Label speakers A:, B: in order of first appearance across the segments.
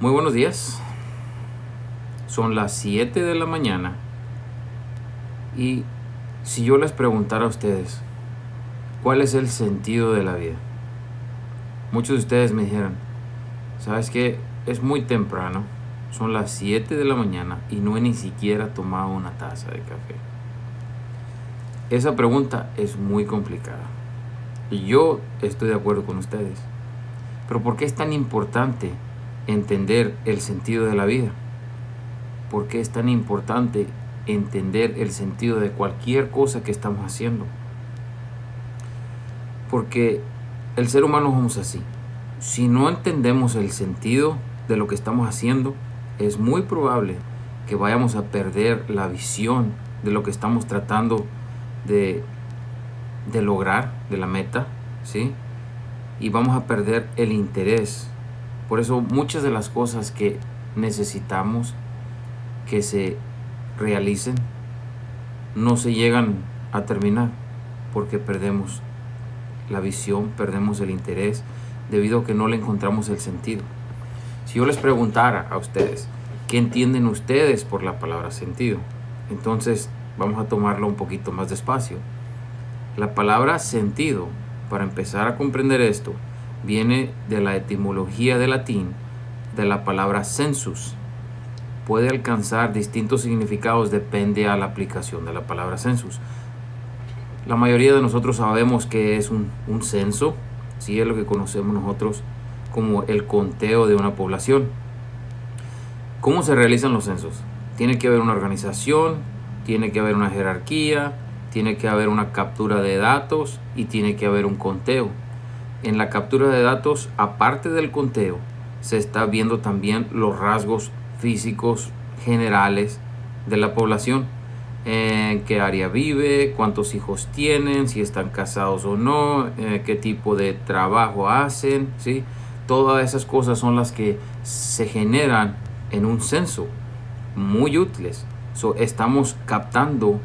A: Muy buenos días. Son las 7 de la mañana y si yo les preguntara a ustedes, ¿cuál es el sentido de la vida? Muchos de ustedes me dijeran, ¿sabes qué? Es muy temprano, son las 7 de la mañana y no he ni siquiera tomado una taza de café. Esa pregunta es muy complicada y yo estoy de acuerdo con ustedes. Pero ¿por qué es tan importante entender el sentido de la vida? ¿Por qué es tan importante entender el sentido de cualquier cosa que estamos haciendo? Porque el ser humano somos así. Si no entendemos el sentido de lo que estamos haciendo, es muy probable que vayamos a perder la visión de lo que estamos tratando de, lograr, de la meta, ¿sí? Y vamos a perder el interés. Por eso muchas de las cosas que necesitamos que se realicen no se llegan a terminar porque perdemos la visión, perdemos el interés debido a que no le encontramos el sentido. Si yo les preguntara a ustedes, ¿qué entienden ustedes por la palabra sentido? Entonces vamos a tomarlo un poquito más despacio. La palabra sentido, para empezar a comprender esto, viene de la etimología de latín de la palabra sensus. Puede alcanzar distintos significados, depende a la aplicación de la palabra census. La mayoría de nosotros sabemos que es un censo, ¿sí? Es lo que conocemos nosotros como el conteo de una población. ¿Cómo se realizan los censos? Tiene que haber una organización, tiene que haber una jerarquía, tiene que haber una captura de datos y tiene que haber un conteo. En la captura de datos, aparte del conteo, se está viendo también los rasgos físicos generales de la población. En qué área vive, cuántos hijos tienen, si están casados o no, qué tipo de trabajo hacen, ¿sí? Todas esas cosas son las que se generan en un censo, muy útiles. Estamos captando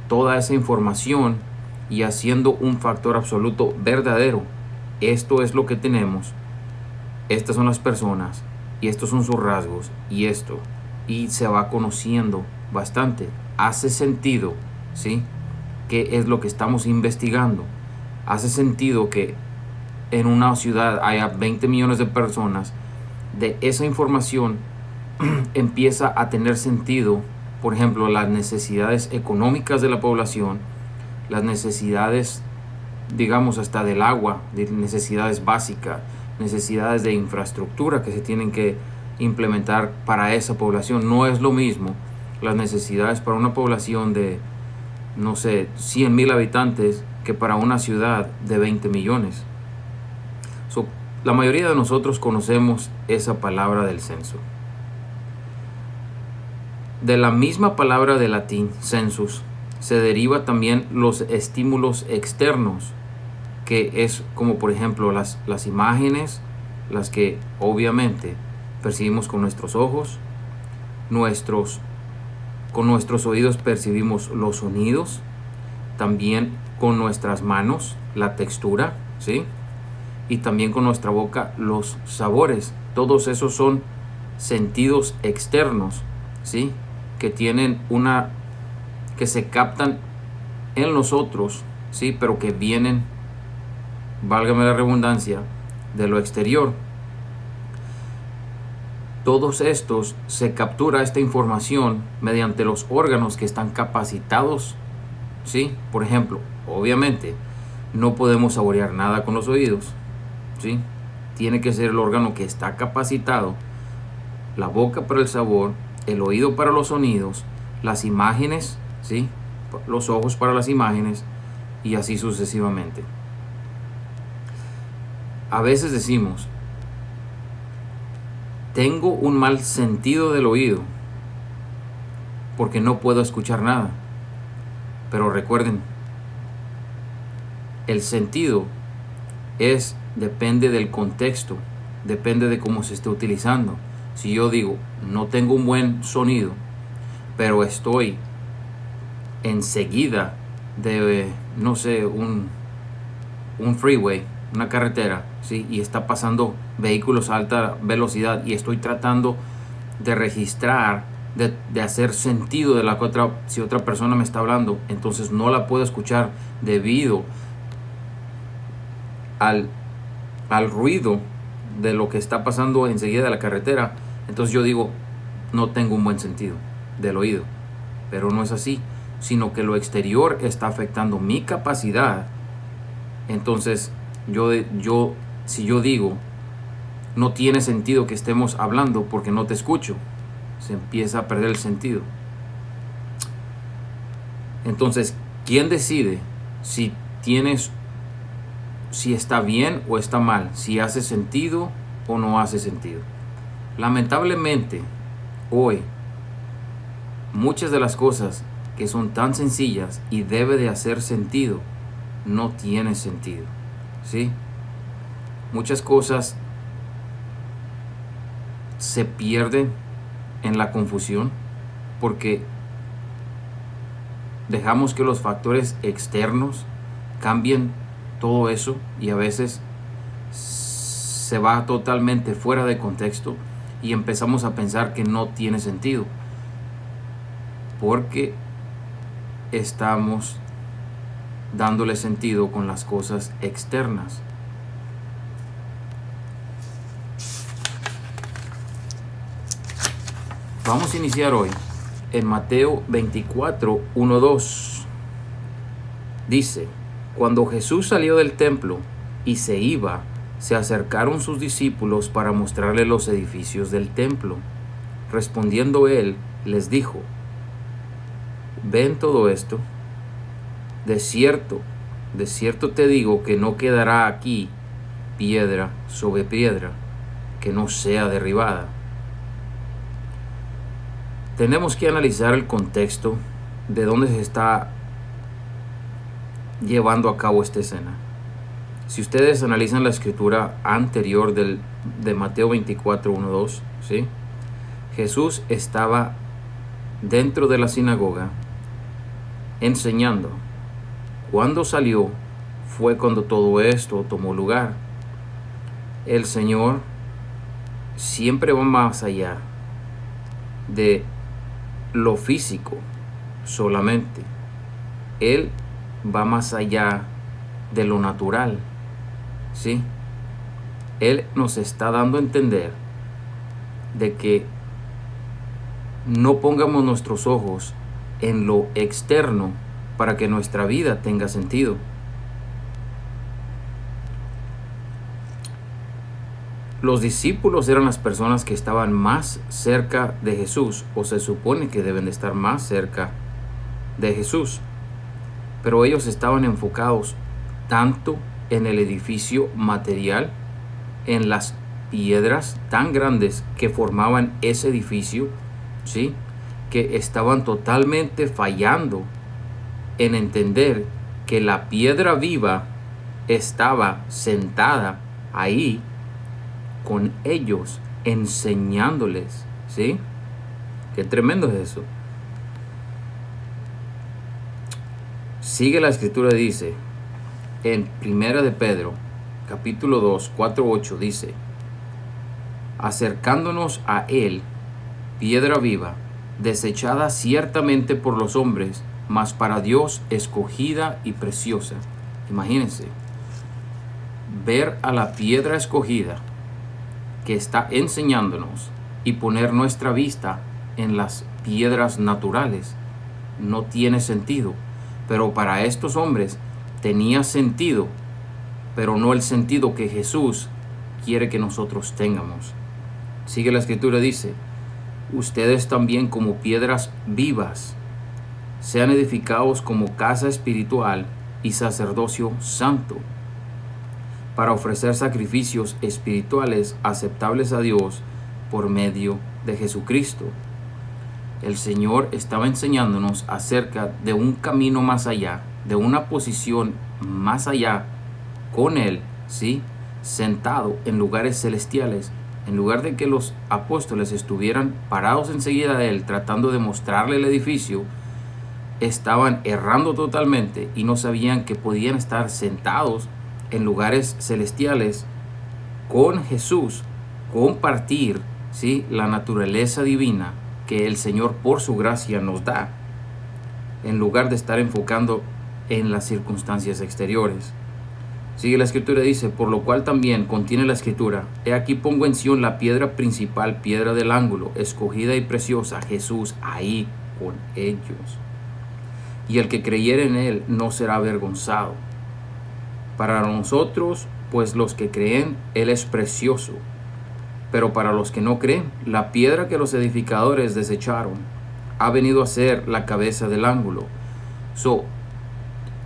A: toda esa información y haciendo un factor absoluto verdadero. Esto es lo que tenemos, estas son las personas y estos son sus rasgos y esto, y se va conociendo bastante. Hace sentido, ¿sí? ¿Qué es lo que estamos investigando? Hace sentido que en una ciudad haya 20 millones de personas. De esa información empieza a tener sentido, por ejemplo, las necesidades económicas de la población, las necesidades, digamos, hasta del agua, de necesidades básicas, necesidades de infraestructura que se tienen que implementar para esa población. No es lo mismo las necesidades para una población de, no sé, 100,000 habitantes que para una ciudad de 20 millones. La mayoría de nosotros conocemos esa palabra del censo. De la misma palabra de latín, census, se deriva también los estímulos externos, que es como por ejemplo las imágenes, las que obviamente percibimos con nuestros ojos, con nuestros oídos percibimos los sonidos, también con nuestras manos la textura, ¿sí? Y también con nuestra boca los sabores. Todos esos son sentidos externos, ¿sí? Que que se captan en nosotros, ¿sí? Pero que vienen, válgame la redundancia, de lo exterior. Todos estos se captura esta información mediante los órganos que están capacitados, ¿sí? Por ejemplo, obviamente, no podemos saborear nada con los oídos, ¿sí? Tiene que ser el órgano que está capacitado, la boca para el sabor, el oído para los sonidos, las imágenes, ¿sí? Los ojos para las imágenes y así sucesivamente. A veces decimos, tengo un mal sentido del oído porque no puedo escuchar nada. Pero recuerden, el sentido depende del contexto, depende de cómo se esté utilizando. Si yo digo, no tengo un buen sonido, pero estoy enseguida de, no sé, un freeway, una carretera, ¿sí? Y está pasando vehículos a alta velocidad y estoy tratando de registrar, de hacer sentido de si otra persona me está hablando, entonces no la puedo escuchar debido al ruido de lo que está pasando enseguida de la carretera. Entonces yo digo, no tengo un buen sentido del oído, pero no es así, sino que lo exterior está afectando mi capacidad. Entonces si yo digo, no tiene sentido que estemos hablando porque no te escucho, se empieza a perder el sentido. Entonces, ¿quién decide si está bien o está mal, si hace sentido o no hace sentido? Lamentablemente, hoy, muchas de las cosas que son tan sencillas y debe de hacer sentido, no tiene sentido, ¿sí? Muchas cosas se pierden en la confusión porque dejamos que los factores externos cambien todo eso y a veces se va totalmente fuera de contexto y empezamos a pensar que no tiene sentido porque estamos dándole sentido con las cosas externas. Vamos a iniciar hoy en Mateo 24, 1, 2. Dice: cuando Jesús salió del templo y se iba, se acercaron sus discípulos para mostrarle los edificios del templo. Respondiendo él, les dijo: ¿ven todo esto? De cierto te digo que no quedará aquí piedra sobre piedra que no sea derribada. Tenemos que analizar el contexto de dónde se está llevando a cabo esta escena. Si ustedes analizan la escritura anterior de Mateo 24, 1, 2, ¿sí? Jesús estaba dentro de la sinagoga enseñando. Cuando salió fue cuando todo esto tomó lugar. El Señor siempre va más allá de lo físico solamente. Él va más allá de lo natural, ¿sí? Él nos está dando a entender de que no pongamos nuestros ojos en lo externo para que nuestra vida tenga sentido. Los discípulos eran las personas que estaban más cerca de Jesús, o se supone que deben de estar más cerca de Jesús. Pero ellos estaban enfocados tanto en el edificio material, en las piedras tan grandes que formaban ese edificio, ¿sí? Que estaban totalmente fallando en entender que la piedra viva estaba sentada ahí con ellos, enseñándoles, ¿sí? Qué tremendo es eso. Sigue la escritura, dice en Primera de Pedro, capítulo 2, 4, 8, dice: acercándonos a él, piedra viva, desechada ciertamente por los hombres, mas para Dios escogida y preciosa. Imagínense, ver a la piedra escogida que está enseñándonos y poner nuestra vista en las piedras naturales no tiene sentido. Pero para estos hombres tenía sentido, pero no el sentido que Jesús quiere que nosotros tengamos. Sigue la escritura, dice: ustedes también, como piedras vivas, sean edificados como casa espiritual y sacerdocio santo, para ofrecer sacrificios espirituales aceptables a Dios por medio de Jesucristo. El Señor estaba enseñándonos acerca de un camino más allá, de una posición más allá con Él, ¿sí? Sentado en lugares celestiales. En lugar de que los apóstoles estuvieran parados enseguida de Él tratando de mostrarle el edificio, estaban errando totalmente y no sabían que podían estar sentados en lugares celestiales con Jesús, compartir, ¿sí?, la naturaleza divina que el Señor por su gracia nos da, en lugar de estar enfocando en las circunstancias exteriores. Sigue la escritura, dice, por lo cual también contiene la escritura: he aquí pongo en Sión la piedra principal, piedra del ángulo, escogida y preciosa, Jesús ahí con ellos. Y el que creyere en él no será avergonzado. Para nosotros, pues los que creen, él es precioso. Pero para los que no creen, la piedra que los edificadores desecharon ha venido a ser la cabeza del ángulo.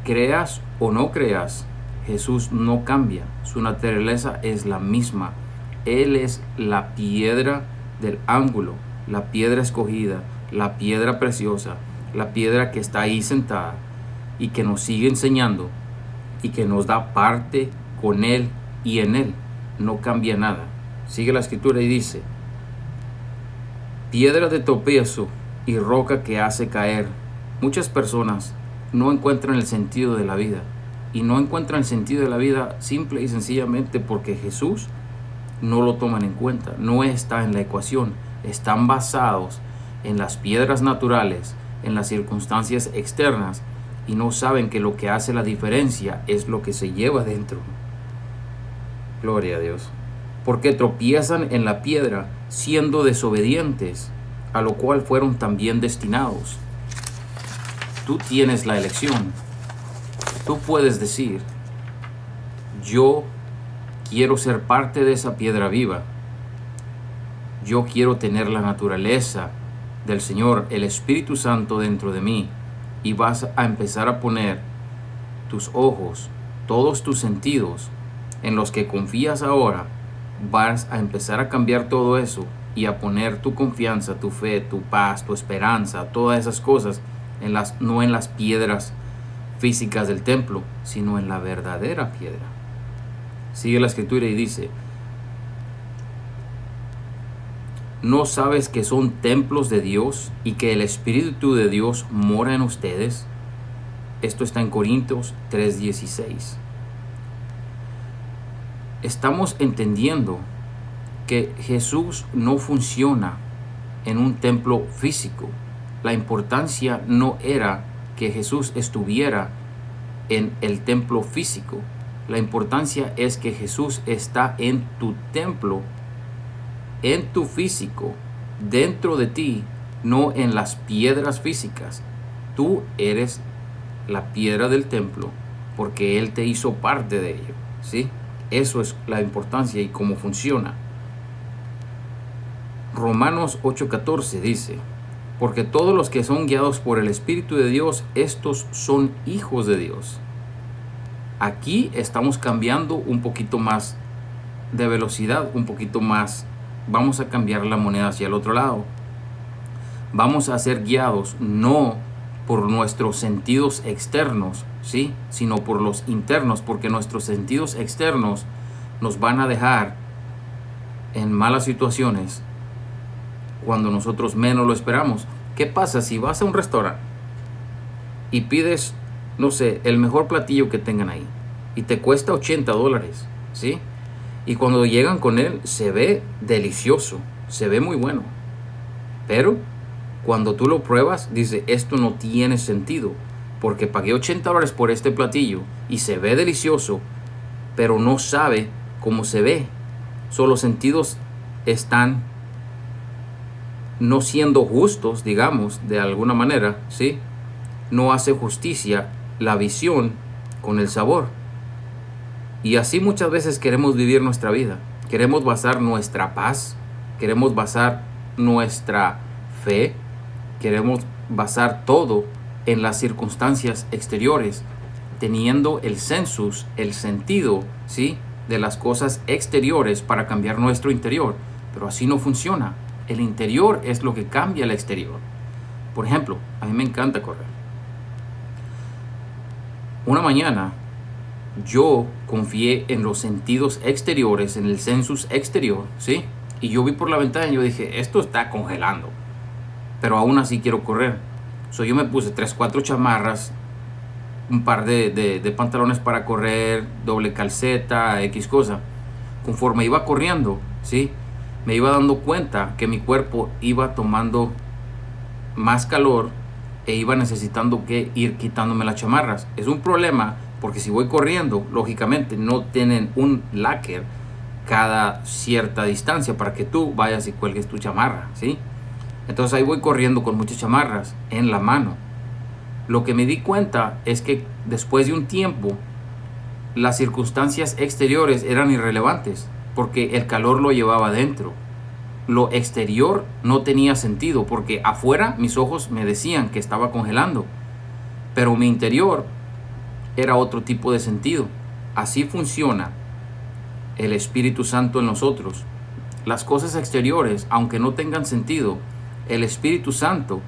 A: Creas o no creas, Jesús no cambia. Su naturaleza es la misma. Él es la piedra del ángulo, la piedra escogida, la piedra preciosa, la piedra que está ahí sentada y que nos sigue enseñando y que nos da parte con Él y en Él. No cambia nada. Sigue la escritura y dice: piedra de tropiezo y roca que hace caer. Muchas personas no encuentran el sentido de la vida. Y no encuentran el sentido de la vida simple y sencillamente porque Jesús no lo toman en cuenta. No está en la ecuación. Están basados en las piedras naturales, en las circunstancias externas, y no saben que lo que hace la diferencia es lo que se lleva dentro. Gloria a Dios. Porque tropiezan en la piedra, siendo desobedientes, a lo cual fueron también destinados. Tú tienes la elección. Tú puedes decir: yo quiero ser parte de esa piedra viva. Yo quiero tener la naturaleza del Señor, el Espíritu Santo dentro de mí. Y vas a empezar a poner tus ojos, todos tus sentidos en los que confías ahora. Vas a empezar a cambiar todo eso y a poner tu confianza, tu fe, tu paz, tu esperanza, todas esas cosas no en las piedras físicas del templo, sino en la verdadera piedra. Sigue la escritura y dice: ¿no sabes que son templos de Dios y que el Espíritu de Dios mora en ustedes? Esto está en Corintios 3:16. Estamos entendiendo que Jesús no funciona en un templo físico. La importancia no era que Jesús estuviera en el templo físico. La importancia es que Jesús está en tu templo, en tu físico, dentro de ti, no en las piedras físicas. Tú eres la piedra del templo porque Él te hizo parte de ello, ¿sí? Eso es la importancia y cómo funciona. Romanos 8:14 dice: porque todos los que son guiados por el Espíritu de Dios, estos son hijos de Dios. Aquí estamos cambiando un poquito más de velocidad, un poquito más. Vamos a cambiar la moneda hacia el otro lado. Vamos a ser guiados no por nuestros sentidos externos, ¿sí?, sino por los internos, porque nuestros sentidos externos nos van a dejar en malas situaciones cuando nosotros menos lo esperamos. ¿Qué pasa si vas a un restaurante y pides, no sé, el mejor platillo que tengan ahí y te cuesta $80, ¿sí? Y cuando llegan con él se ve delicioso, se ve muy bueno, pero cuando tú lo pruebas, dice: esto no tiene sentido, porque pagué $80 por este platillo y se ve delicioso, pero no sabe cómo se ve. Los sentidos están no siendo justos, digamos, de alguna manera, ¿sí? No hace justicia la visión con el sabor. Y así muchas veces queremos vivir nuestra vida. Queremos basar nuestra paz, queremos basar nuestra fe, queremos basar todo en las circunstancias exteriores, teniendo el sensus, el sentido, ¿sí?, de las cosas exteriores para cambiar nuestro interior. Pero así no funciona. El interior es lo que cambia el exterior. Por ejemplo, a mí me encanta correr. Una mañana yo confié en los sentidos exteriores, en el sensus exterior, ¿sí? Y yo vi por la ventana y yo dije: esto está congelando, pero aún así quiero correr. Yo me puse 3, 4 chamarras un par de pantalones para correr, doble calceta, X cosa. Conforme iba corriendo, ¿sí? Me iba dando cuenta que mi cuerpo iba tomando más calor e iba necesitando que ir quitándome las chamarras. Es un problema porque si voy corriendo, lógicamente no tienen un láquer cada cierta distancia para que tú vayas y cuelgues tu chamarra, ¿sí? Entonces ahí voy corriendo con muchas chamarras en la mano. Lo que me di cuenta es que después de un tiempo las circunstancias exteriores eran irrelevantes porque el calor lo llevaba adentro. Lo exterior no tenía sentido porque afuera mis ojos me decían que estaba congelando, pero mi interior era otro tipo de sentido. Así funciona el Espíritu Santo en nosotros. Las cosas exteriores, aunque no tengan sentido, el Espíritu Santo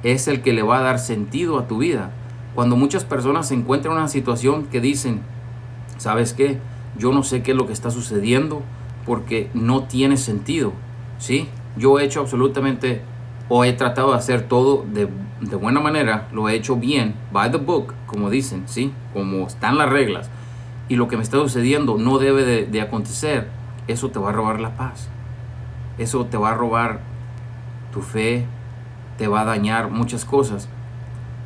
A: es el que le va a dar sentido a tu vida. Cuando muchas personas se encuentran en una situación que dicen, ¿sabes qué? Yo no sé qué es lo que está sucediendo porque no tiene sentido, ¿sí? Yo he hecho absolutamente, o he tratado de hacer todo de buena manera, lo he hecho bien, by the book, como dicen, ¿sí? Como están las reglas. Y lo que me está sucediendo no debe de acontecer. Eso te va a robar la paz. Eso te va a robar tu fe, te va a dañar muchas cosas.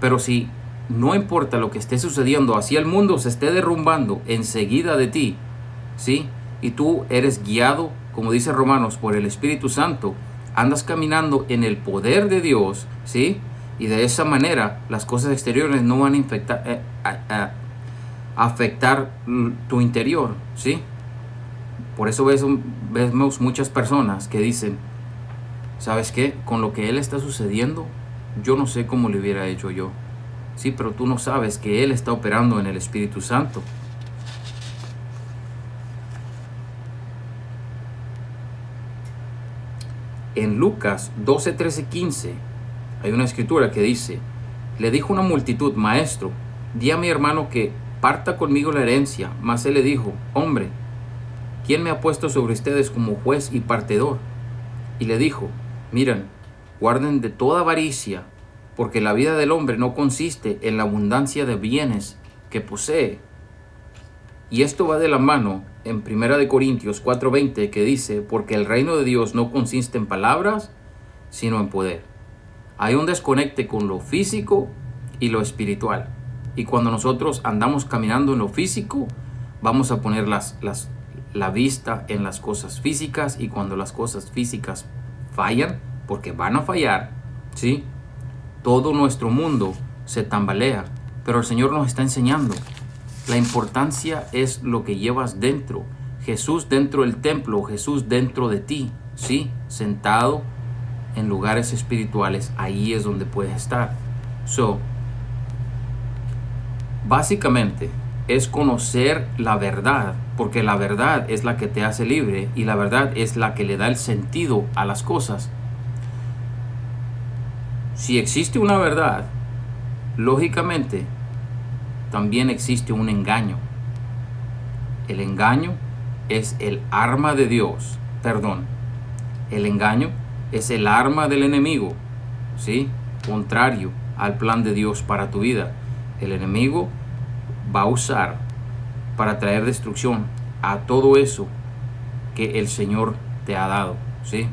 A: Pero si no importa lo que esté sucediendo, así el mundo se esté derrumbando enseguida de ti, ¿sí? Y tú eres guiado, como dice Romanos, por el Espíritu Santo, andas caminando en el poder de Dios, ¿sí? Y de esa manera las cosas exteriores no van a afectar tu interior, ¿sí? Por eso vemos muchas personas que dicen, ¿sabes qué? Con lo que él está sucediendo, yo no sé cómo le hubiera hecho yo. Sí, pero tú no sabes que él está operando en el Espíritu Santo. En Lucas 12, 13, 15 hay una escritura que dice, le dijo una multitud, maestro, di a mi hermano que parta conmigo la herencia. Mas él le dijo, hombre, ¿quién me ha puesto sobre ustedes como juez y partidor? Y le dijo, miren, guarden de toda avaricia, porque la vida del hombre no consiste en la abundancia de bienes que posee. Y esto va de la mano en 1 Corintios 4:20, que dice, porque el reino de Dios no consiste en palabras, sino en poder. Hay un desconecte con lo físico y lo espiritual. Y cuando nosotros andamos caminando en lo físico, vamos a poner la vista en las cosas físicas, y cuando las cosas físicas fallan, porque van a fallar, ¿sí? Todo nuestro mundo se tambalea, pero el Señor nos está enseñando. La importancia es lo que llevas dentro. Jesús dentro del templo, Jesús dentro de ti, ¿sí? Sentado en lugares espirituales, ahí es donde puedes estar. Básicamente es conocer la verdad, porque la verdad es la que te hace libre y la verdad es la que le da el sentido a las cosas. Si existe una verdad, lógicamente también existe un engaño. El engaño es el arma de Dios, el engaño es el arma del enemigo, ¿sí? Contrario al plan de Dios para tu vida. El enemigo va a usar para traer destrucción a todo eso que el Señor te ha dado, ¿sí?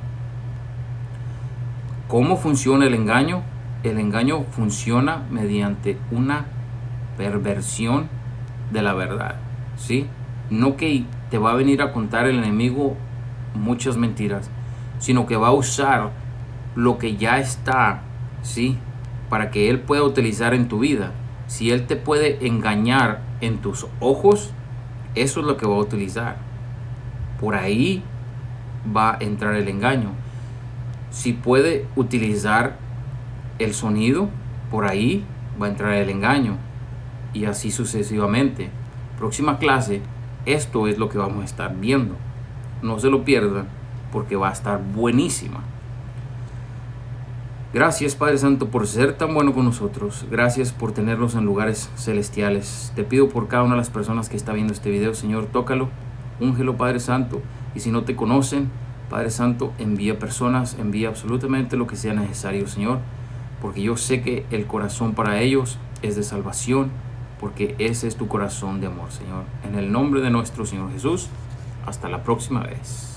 A: ¿Cómo funciona el engaño? El engaño funciona mediante una perversión de la verdad, ¿sí? No que te va a venir a contar el enemigo muchas mentiras, sino que va a usar lo que ya está, ¿sí? Para que él pueda utilizar en tu vida. Si él te puede engañar en tus ojos, eso es lo que va a utilizar. Por ahí va a entrar el engaño. Si puede utilizar el sonido, por ahí va a entrar el engaño. Y así sucesivamente. Próxima clase, esto es lo que vamos a estar viendo. No se lo pierdan porque va a estar buenísima. Gracias, Padre Santo, por ser tan bueno con nosotros. Gracias por tenernos en lugares celestiales. Te pido por cada una de las personas que está viendo este video, Señor, tócalo, úngelo, Padre Santo. Y si no te conocen, Padre Santo, envía personas, envía absolutamente lo que sea necesario, Señor, porque yo sé que el corazón para ellos es de salvación porque ese es tu corazón de amor, Señor. En el nombre de nuestro Señor Jesús, hasta la próxima vez.